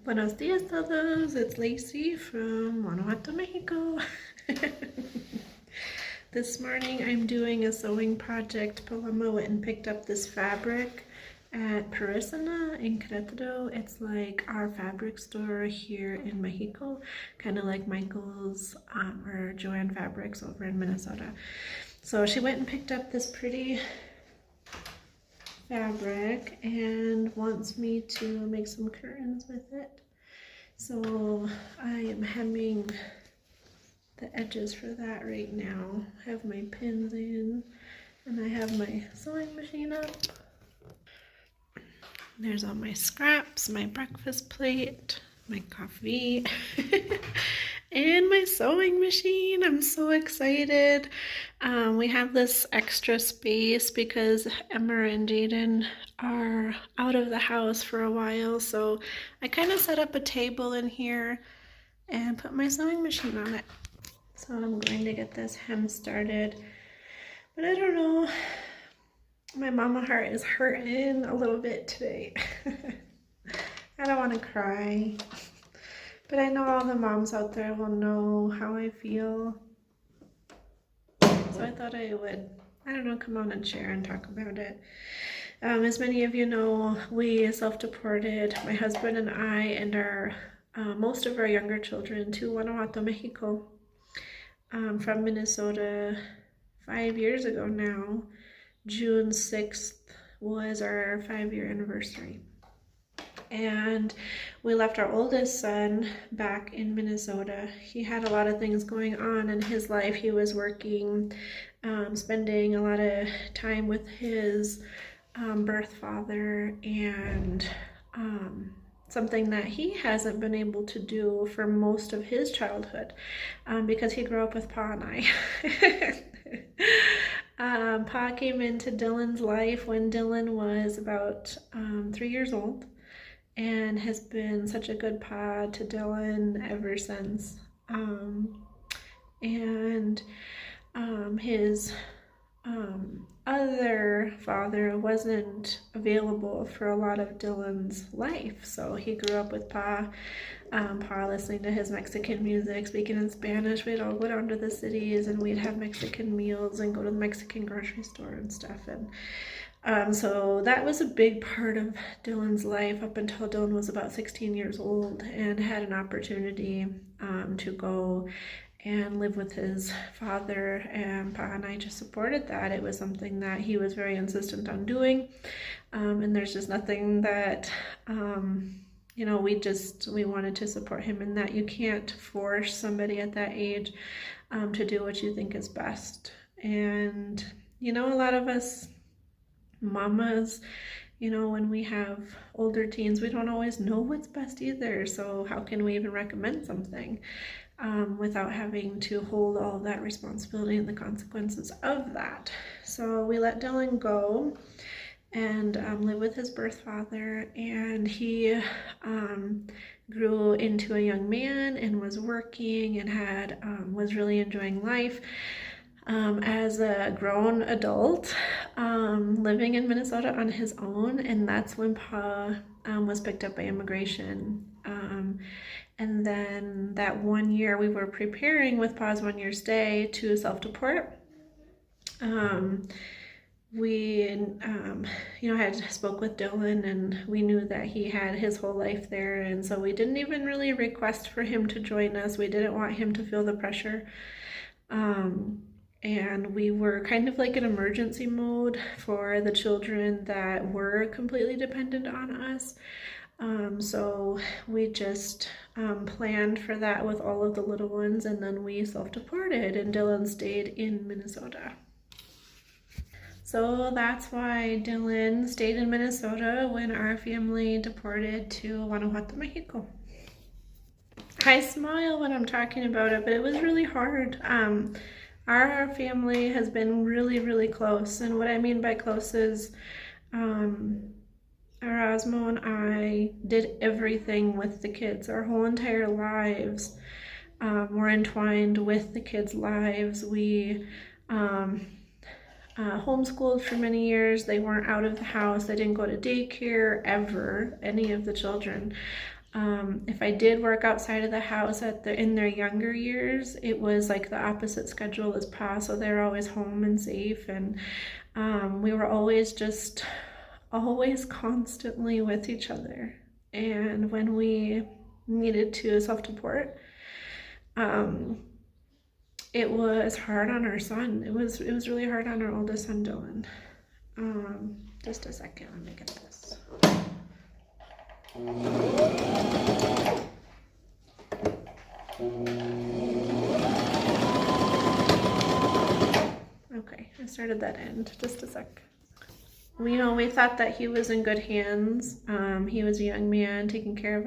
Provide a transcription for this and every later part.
Buenos dias todos, it's Lacey from Guanajuato, Mexico. This morning I'm doing a sewing project. Paloma went and picked up this fabric at Parisina in Querétaro. It's like our fabric store here in Mexico, kind of like Michael's or Joanne Fabrics over in Minnesota. So she went and picked up this pretty fabric and wants me to make some curtains with it. So I am hemming the edges for that right now. I have my pins in and I have my sewing machine up. There's all my scraps, my breakfast plate, my coffee, and my sewing machine. I'm so excited. We have this extra space because Emma and Jaden are out of the house for a while, so I kind of set up a table in here and put my sewing machine on it. So I'm going to get this hem started, but I don't know. My mama heart is hurting a little bit today. I don't want to cry, but I know all the moms out there will know how I feel. So I thought I would, I don't know, come on and share and talk about it. As many of you know, we self-deported, my husband and I, and our most of our younger children to Guanajuato, Mexico, from Minnesota 5 years ago now. June 6th was our 5-year anniversary. And we left our oldest son back in Minnesota. He had a lot of things going on in his life. He was working, spending a lot of time with his birth father, and something that he hasn't been able to do for most of his childhood, because he grew up with Pa and I. Pa came into Dylan's life when Dylan was about 3 years old, and has been such a good pa to Dylan ever since. His other father wasn't available for a lot of Dylan's life, so he grew up with Pa. Pa listening to his Mexican music, speaking in Spanish. We'd all go down to the cities and we'd have Mexican meals and go to the Mexican grocery store and stuff. And so that was a big part of Dylan's life up until Dylan was about 16 years old and had an opportunity to go and live with his father, and Pa and I just supported that. It was something that he was very insistent on doing, and there's just nothing that you know, we wanted to support him in that. You can't force somebody at that age to do what you think is best. And you know, a lot of us mamas, you know, when we have older teens, we don't always know what's best either. So how can we even recommend something without having to hold all of that responsibility and the consequences of that? So we let Dylan go and live with his birth father, and he grew into a young man and was working and had was really enjoying life as a grown adult, living in Minnesota on his own. And that's when Pa was picked up by immigration. And then that 1 year we were preparing with Pa's 1 year stay to self-deport. We, you know, had spoke with Dylan, and we knew that he had his whole life there, and so we didn't even really request for him to join us. We didn't want him to feel the pressure, and we were kind of like in emergency mode for the children that were completely dependent on us. So we just planned for that with all of the little ones, and then we self-deported, and Dylan stayed in Minnesota. So that's why Dylan stayed in Minnesota when our family deported to Guanajuato, Mexico. I smile when I'm talking about it, but it was really hard. Our family has been really, really close, and what I mean by close is Erasmo and I did everything with the kids. Our whole entire lives were entwined with the kids' lives. We homeschooled for many years. They weren't out of the house. They didn't go to daycare ever, any of the children. If I did work outside of the house in their younger years, it was like the opposite schedule as Pa, so they're always home and safe, and we were always constantly with each other. And when we needed to self-deport, it was hard on our son. It was really hard on our oldest son, Dylan. Just a second, let me get this. Okay, I started that end, just a sec. We thought that he was in good hands. He was a young man taking care of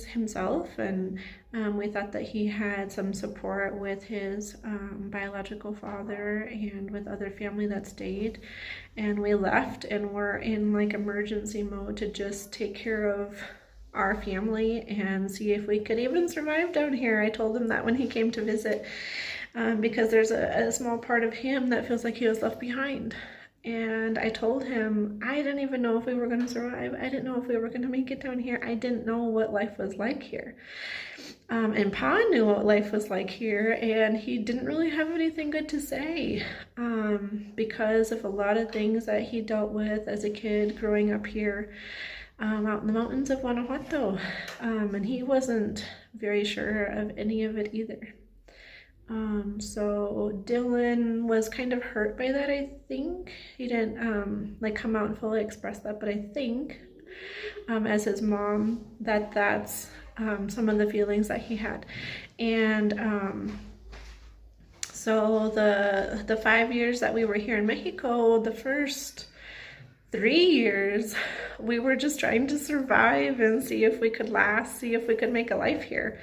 himself, and we thought that he had some support with his biological father and with other family that stayed. And we left and were in like emergency mode to just take care of our family and see if we could even survive down here. I told him that when he came to visit, because there's a small part of him that feels like he was left behind. And I told him I didn't even know if we were going to survive. I didn't know if we were going to make it down here. I didn't know what life was like here. And Pa knew what life was like here, and he didn't really have anything good to say because of a lot of things that he dealt with as a kid growing up here out in the mountains of Guanajuato. And he wasn't very sure of any of it either. So Dylan was kind of hurt by that, I think. He didn't like come out and fully express that, but I think as his mom that's some of the feelings that he had. And so the 5 years that we were here in Mexico, the first 3 years we were just trying to survive and see if we could last, see if we could make a life here.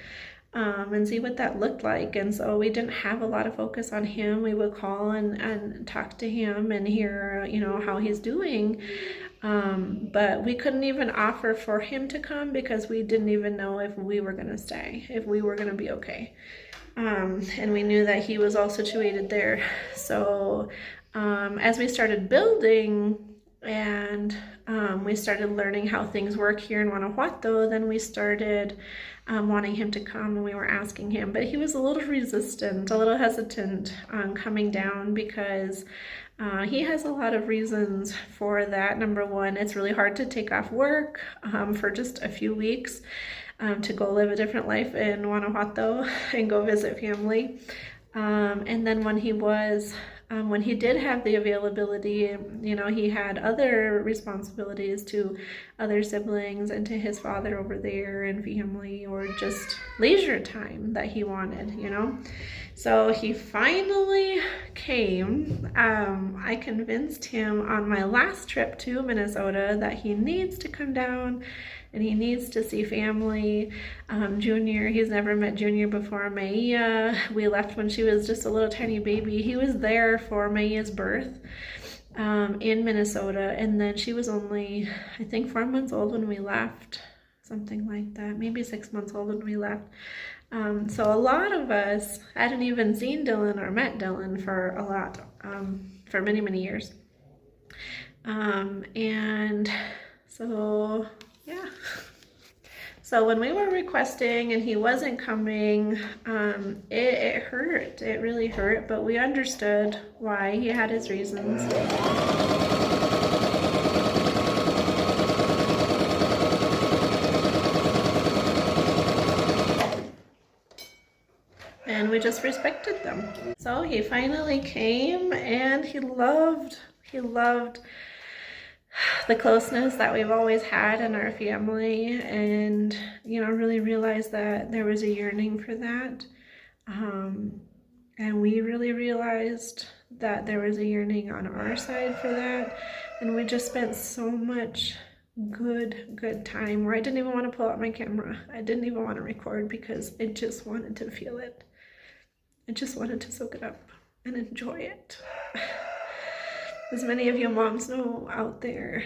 And see what that looked like. And so we didn't have a lot of focus on him. We would call and talk to him and hear, how he's doing. But we couldn't even offer for him to come because we didn't even know if we were going to stay, if we were going to be okay. And we knew that he was all situated there. So as we started building and we started learning how things work here in Guanajuato, then we started wanting him to come, and we were asking him, but he was a little resistant, a little hesitant on coming down because he has a lot of reasons for that. Number one, it's really hard to take off work for just a few weeks to go live a different life in Guanajuato and go visit family. And then when he did have the availability, he had other responsibilities to other siblings and to his father over there and family, or just leisure time that he wanted, So he finally came. I convinced him on my last trip to Minnesota that he needs to come down and he needs to see family. Junior, he's never met Junior before. Maya, we left when she was just a little tiny baby. He was there for Maya's birth in Minnesota, and then she was only, I think, 4 months old when we left, something like that, maybe 6 months old when we left. So a lot of us hadn't even seen Dylan or met Dylan for many, many years. And so, yeah. So when we were requesting and he wasn't coming, it hurt. It really hurt, but we understood why. He had his reasons. And we just respected them. So he finally came, and he loved the closeness that we've always had in our family, and really realized that there was a yearning for that, and we really realized that there was a yearning on our side for that, and we just spent so much good time where I didn't even want to pull out my camera. I didn't even want to record because I just wanted to feel it. I just wanted to soak it up and enjoy it. As many of you moms know out there,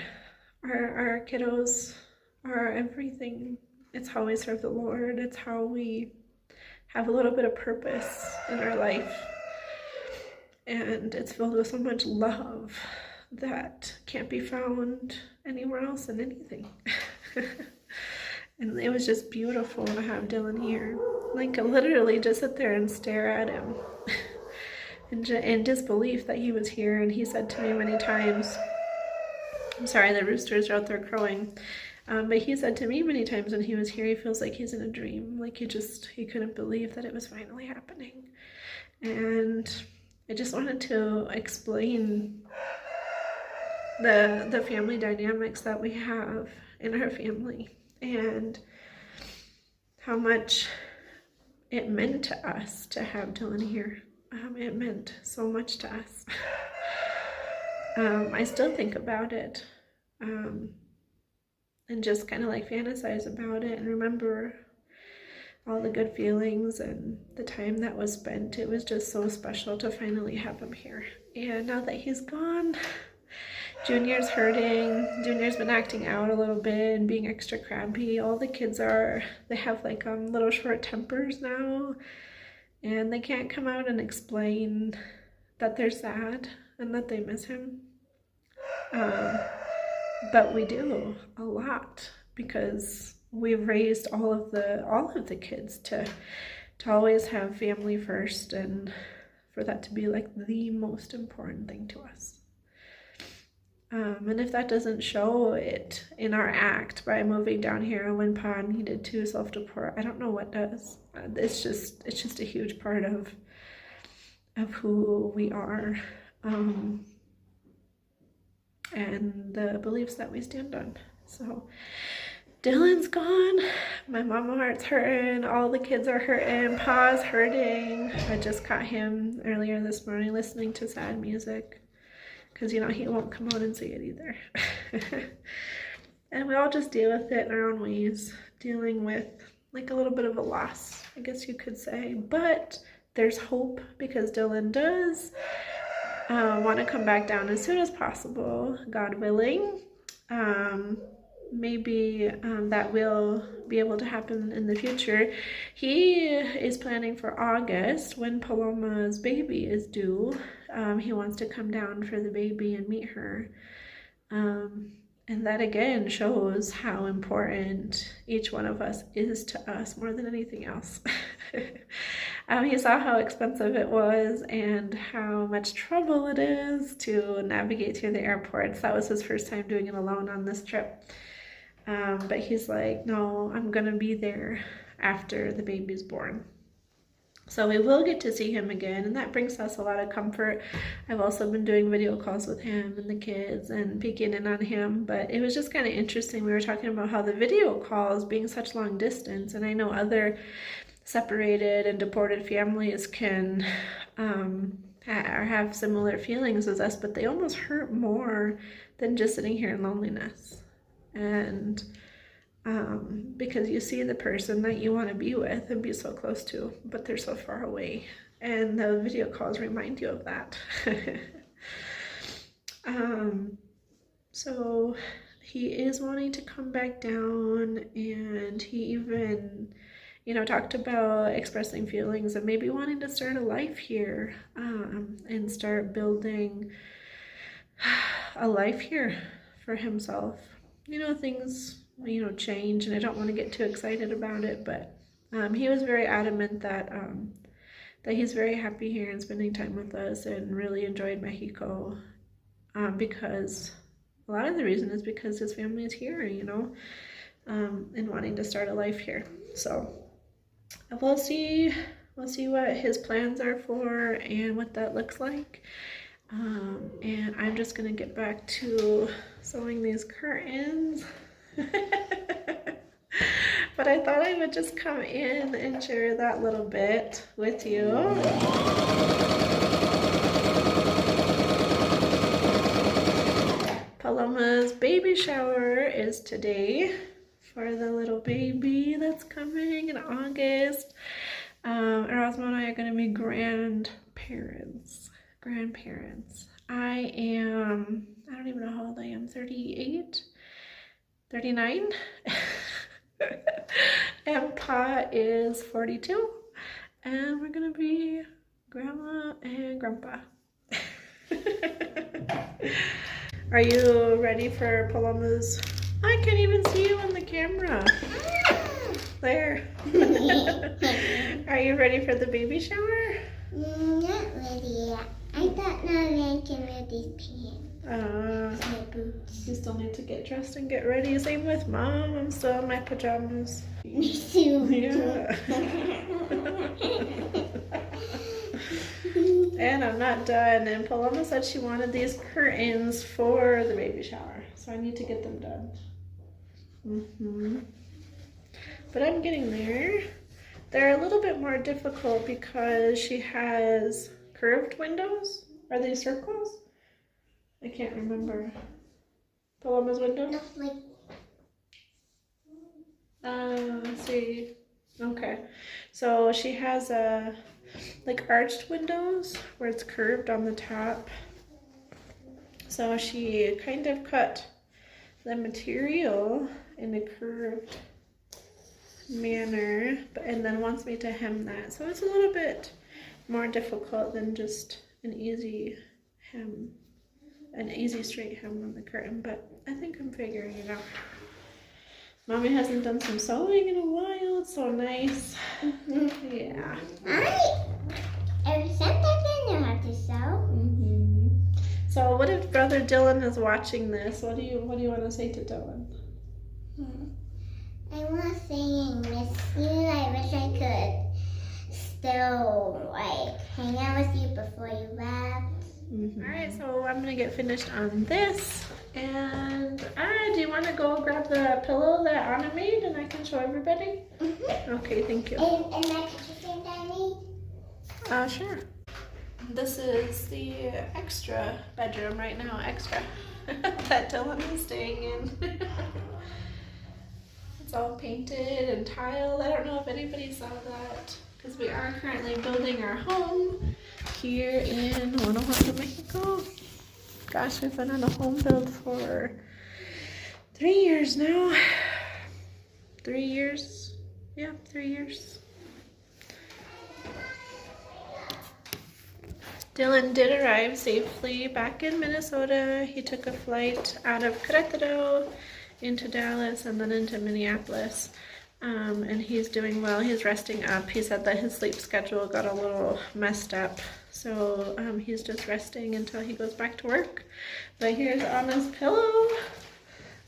our kiddos are everything. It's how we serve the Lord. It's how we have a little bit of purpose in our life. And it's filled with so much love that can't be found anywhere else in anything. And it was just beautiful to have Dylan here. Like, literally just sit there and stare at him in disbelief that he was here. And he said to me many times, I'm sorry, the roosters are out there crowing. But he said to me many times when he was here, he feels like he's in a dream. Like he couldn't believe that it was finally happening. And I just wanted to explain the family dynamics that we have in our family and how much it meant to us to have Dylan here. It meant so much to us. I still think about it and just kind of like fantasize about it and remember all the good feelings and the time that was spent. It was just so special to finally have him here. And now that he's gone, Junior's hurting. Junior's been acting out a little bit and being extra crampy. All the kids they have like little short tempers now, and they can't come out and explain that they're sad and that they miss him. But we do a lot because we've raised all of the kids to always have family first, and for that to be like the most important thing to us. And if that doesn't show it in our act by moving down here when Pa needed to self-deport, I don't know what does. It's just a huge part of who we are, and the beliefs that we stand on. So Dylan's gone, my mama heart's hurting, all the kids are hurting, Pa's hurting. I just caught him earlier this morning listening to sad music, because he won't come out and say it either. And we all just deal with it in our own ways, dealing with like a little bit of a loss, I guess you could say. But there's hope, because Dylan does want to come back down as soon as possible, God willing. Maybe that will be able to happen in the future. He is planning for August, when Paloma's baby is due. He wants to come down for the baby and meet her. And that again shows how important each one of us is to us more than anything else. He saw how expensive it was and how much trouble it is to navigate through the airports. That was his first time doing it alone on this trip. But he's like, no, I'm gonna be there after the baby's born. So we will get to see him again, and that brings us a lot of comfort. I've also been doing video calls with him and the kids and peeking in on him, but it was just kind of interesting. We were talking about how the video calls, being such long distance, and I know other separated and deported families can have similar feelings as us, but they almost hurt more than just sitting here in loneliness. And because you see the person that you want to be with and be so close to, but they're so far away, and the video calls remind you of that. So he is wanting to come back down, and he even talked about expressing feelings and maybe wanting to start a life here, and start building a life here for himself. Things change, and I don't want to get too excited about it, but he was very adamant that he's very happy here and spending time with us, and really enjoyed Mexico, because a lot of the reason is because his family is here, and wanting to start a life here. So we'll see what his plans are for and what that looks like. And I'm just gonna get back to sewing these curtains. But I thought I would just come in and share that little bit with you. Paloma's baby shower is today for the little baby that's coming in August. Erasmo and I are going to be grandparents. I don't even know how old I am, 38? 39? And Pa is 42. And we're going to be Grandma and Grandpa. Are you ready for Paloma's? I can't even see you on the camera. There. Are you ready for the baby shower? Not ready yet. I thought now I can wear these pants. My boots. You still need to get dressed and get ready. Same with Mom. I'm still in my pajamas. Me too. Yeah. And I'm not done. And Paloma said she wanted these curtains for the baby shower. So I need to get them done. But I'm getting there. They're a little bit more difficult because she has curved windows. Are they circles? I can't remember. Paloma's window? No, like. Let's see. Okay. So she has like arched windows where it's curved on the top. So she kind of cut the material in a curved manner, and then wants me to hem that. So it's a little bit more difficult than just an easy hem, an easy straight hem on the curtain, but I think I'm figuring it out. Mommy hasn't done some sewing in a while. It's so nice. Yeah. Ever since I didn't know how to sew. So what if Brother Dylan is watching this? What do you want to say to Dylan? I want to say I miss you. I wish I could still like hang out with you before you left. Alright, so I'm gonna get finished on this. And do you want to go grab the pillow that Anna made and I can show everybody? Okay, thank you. And that picture frame that I made? Sure. This is the extra bedroom right now, extra, that Dylan is staying in. It's all painted and tiled. I don't know if anybody saw that because we are currently building our home here in Guanajuato, Mexico. Gosh, we've been on a home build for 3 years now. 3 years. Yeah, 3 years. Dylan did arrive safely back in Minnesota. He took a flight out of Querétaro into Dallas and then into Minneapolis. And he's doing well. He's resting up. He said that his sleep schedule got a little messed up. So he's just resting until he goes back to work. But here's Anna's pillow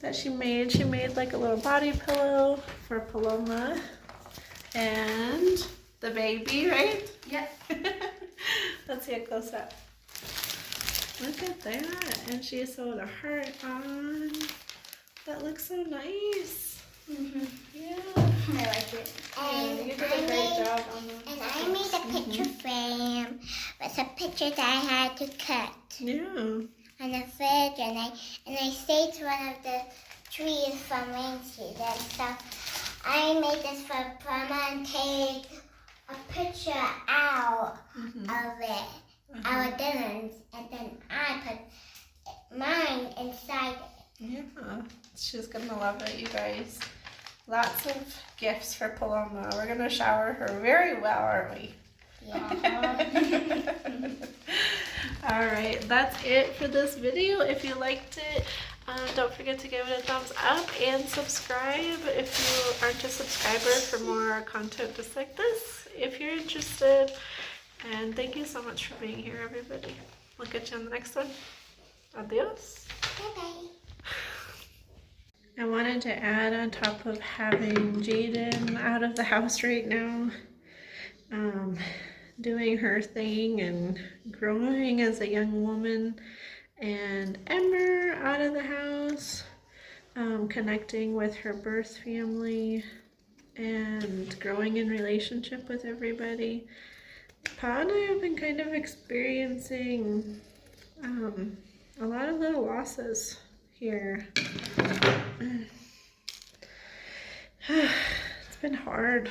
that she made. She made like a little body pillow for Paloma and the baby, right? Yep. Let's see a close up. Look at that. And she sewed a heart on. That looks so nice. Yeah. I like it. And you did a great job on that. And I made a picture frame with a picture that I had to cut. Yeah. On the fridge, and I saved one of the trees from rain season. So I made this for Paloma and take a picture out of it, our Dylan's, and then I put mine inside it. Yeah. She's gonna love it, you guys. Lots of gifts for Paloma. We're gonna shower her very well, aren't we? Yeah. Alright, that's it for this video. If you liked it, don't forget to give it a thumbs up and subscribe if you aren't a subscriber for more content just like this, if you're interested. And thank you so much for being here, everybody. We'll get you on the next one. Adios. Bye-bye. I wanted to add on top of having Jaden out of the house right now, doing her thing and growing as a young woman, and Ember out of the house, connecting with her birth family and growing in relationship with everybody. Pa and I have been kind of experiencing a lot of little losses here. It's been hard.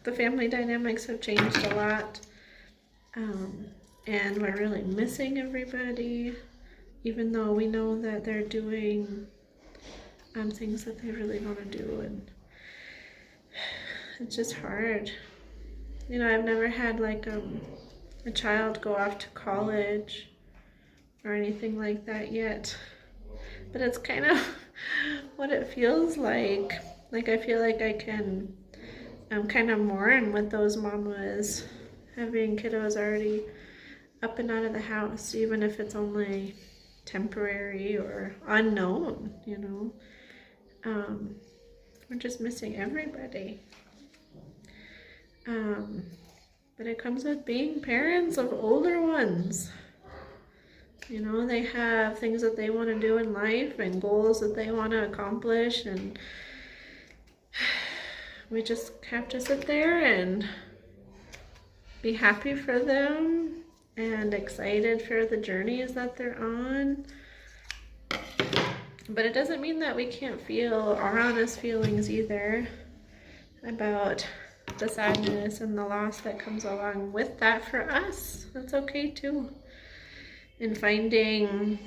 The family dynamics have changed a lot, and we're really missing everybody, even though we know that they're doing things that they really want to do, and it's just hard. You know, I've never had like a child go off to college or anything like that yet, but it's kind of what it feels like. Like, I feel like I can kind of mourn with those mamas having kiddos already up and out of the house, even if it's only temporary or unknown, you know. We're just missing everybody. But it comes with being parents of older ones. You know, they have things that they want to do in life and goals that they want to accomplish, and we just have to sit there and be happy for them and excited for the journeys that they're on. But it doesn't mean that we can't feel our honest feelings either about the sadness and the loss that comes along with that for us. That's okay too. And finding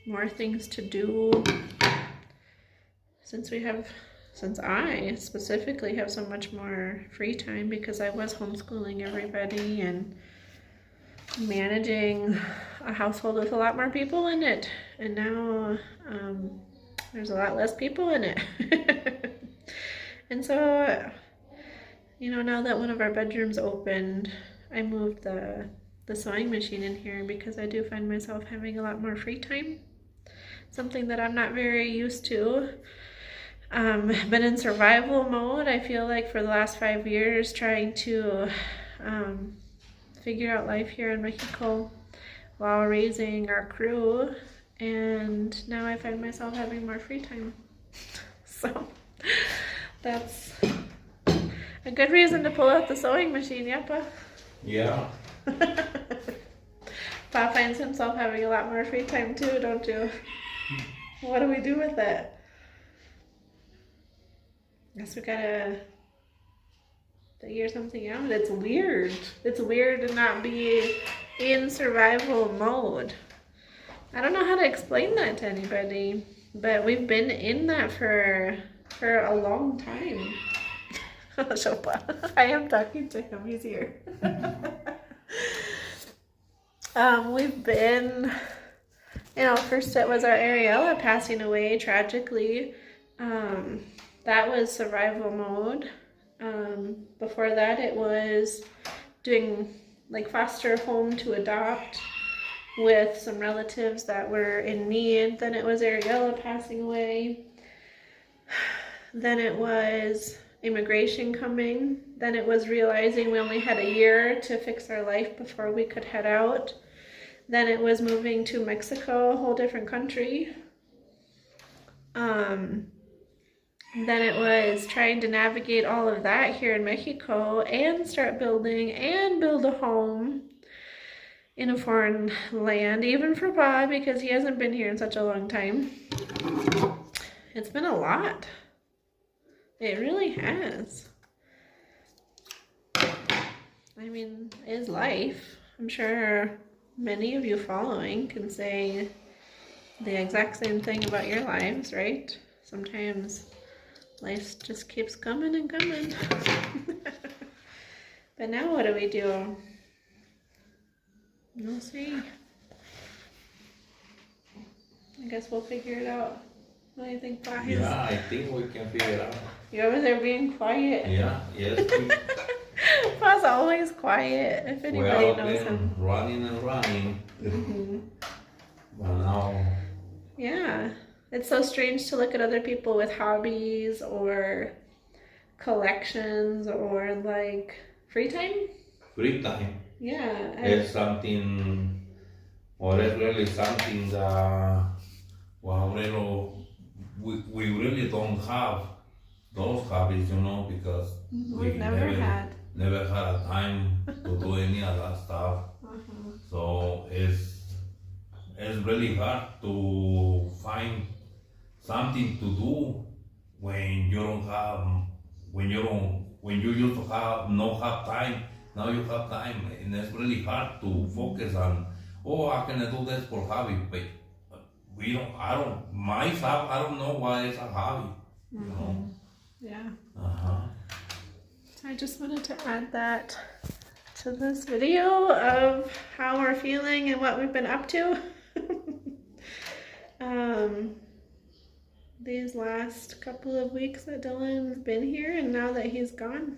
more things to do, since I specifically have so much more free time because I was homeschooling everybody and managing a household with a lot more people in it, and now there's a lot less people in it. And so, you know, now that one of our bedrooms opened, I moved the sewing machine in here because I do find myself having a lot more free time, something that I'm not very used to. Been in survival mode, I feel like, for the last 5 years, trying to figure out life here in Mexico while raising our crew, and now I find myself having more free time. So that's a good reason to pull out the sewing machine, yeah, Pa? Yeah. Pa finds himself having a lot more free time too, don't you? What do we do with it? Guess we gotta figure something out. It's weird. It's weird to not be in survival mode. I don't know how to explain that to anybody, but we've been in that for a long time. I am talking to him, he's here. We've been, you know, first it was our Ariella passing away tragically. That was survival mode. Before that, it was doing like foster home to adopt with some relatives that were in need. Then it was Ariella passing away. Then it was immigration coming. Then it was realizing we only had a year to fix our life before we could head out. Then it was moving to Mexico, a whole different country. Then it was trying to navigate all of that here in Mexico and start building and build a home in a foreign land, even for Pa, because he hasn't been here in such a long time. It's been a lot. It really has. I mean, it's life. I'm sure many of you following can say the exact same thing about your lives, right? Sometimes life just keeps coming and coming. But now what do? We'll see. I guess we'll figure it out. What do you think, Pa? Yeah, I think we can figure it out. You're over there being quiet. Yeah, yes. Pa's always quiet, if anybody knows him. Running and running. Mm-hmm. But now... Yeah. It's so strange to look at other people with hobbies or collections or like free time. Free time. Yeah. It's something, or it's really something that, well, we really don't have those hobbies, you know, because we've never had time to do any of that stuff. So it's really hard to find something to do when you don't have, when you used to have not have time. Now you have time, and it's really hard to focus on, oh, how can I do this for hobby? But I don't know why it's a hobby, you know? Yeah. Uh-huh. So I just wanted to add that to this video of how we're feeling and what we've been up to. these last couple of weeks that Dylan's been here and now that he's gone.